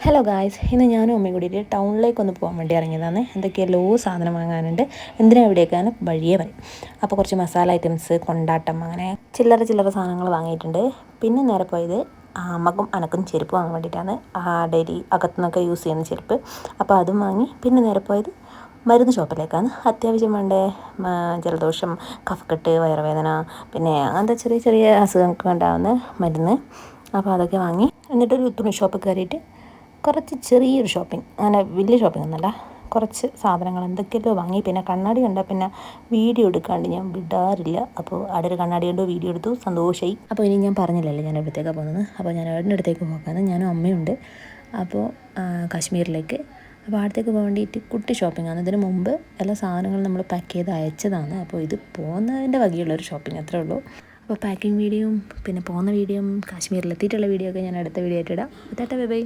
Hello guys, ഇന്ന് ഞാനും അമ്മയും കൂടിയിട്ട് ടൗണിലേക്കൊന്ന് പോകാൻ വേണ്ടി ഇറങ്ങിയതാണ്. എന്തൊക്കെയല്ലോ സാധനം വാങ്ങാനുണ്ട്. എന്തിനാ ഇവിടേക്കാണ് വഴിയേ പറയും. അപ്പോൾ കുറച്ച് മസാല ഐറ്റംസ്, കൊണ്ടാട്ടം, അങ്ങനെ ചില്ലറ സാധനങ്ങൾ വാങ്ങിയിട്ടുണ്ട്. പിന്നെ നേരെ പോയത് അമ്മക്കും അനക്കും ചെരുപ്പ് വാങ്ങാൻ വേണ്ടിയിട്ടാണ്. ഡെയിലി അകത്തുനിന്നൊക്കെ യൂസ് ചെയ്യുന്ന ചെരുപ്പ്. അപ്പോൾ അതും വാങ്ങി. പിന്നെ നേരെ പോയത് മരുന്ന് ഷോപ്പിലേക്കാണ്. അത്യാവശ്യം വേണ്ട ജലദോഷം, കഫക്കെട്ട്, വയറുവേദന, പിന്നെ അങ്ങനത്തെ ചെറിയ അസുഖങ്ങൾക്ക് ഉണ്ടാകുന്ന മരുന്ന്. അപ്പോൾ അതൊക്കെ വാങ്ങി. എന്നിട്ടൊരു തുണി ഷോപ്പ് കയറിയിട്ട് കുറച്ച് ചെറിയൊരു ഷോപ്പിംഗ്, അങ്ങനെ വലിയ ഷോപ്പിംഗ് ഒന്നുമല്ല, കുറച്ച് സാധനങ്ങൾ എന്തൊക്കെയല്ലോ വാങ്ങി. പിന്നെ കണ്ണാടി കണ്ടാൽ പിന്നെ വീഡിയോ എടുക്കാണ്ട് ഞാൻ വിടാറില്ല. അപ്പോൾ അവിടെ ഒരു കണ്ണാടി കണ്ടു, വീഡിയോ എടുത്തു, സന്തോഷമായി. അപ്പോൾ ഇനി ഞാൻ പറഞ്ഞില്ലല്ലോ ഞാൻ എവിടത്തേക്കാണ് പോകുന്നത്. അപ്പോൾ ഞാൻ ഏട്ടൻ്റെ അടുത്തേക്ക് പോകാമെന്ന്, ഞാനും അമ്മയുണ്ട്. അപ്പോൾ കാശ്മീരിലേക്ക്. അപ്പോൾ അടുത്തേക്ക് പോകാൻ വേണ്ടിയിട്ട് കുട്ടി ഷോപ്പിംഗ് ആണ്. ഇതിന് മുമ്പ് എല്ലാ സാധനങ്ങളും നമ്മൾ പാക്ക് ചെയ്ത് അയച്ചതാണ്. അപ്പോൾ ഇത് പോകുന്നതിൻ്റെ വകയുള്ളൊരു ഷോപ്പിംഗ്, അത്രേ ഉള്ളൂ. അപ്പോൾ പാക്കിംഗ് വീഡിയോയും പിന്നെ പോകുന്ന വീഡിയോയും കാശ്മീരിലെത്തിയിട്ടുള്ള വീഡിയോ ഒക്കെ ഞാൻ അടുത്ത വീഡിയോ ആയിട്ട് ഇടാം. Bye bye.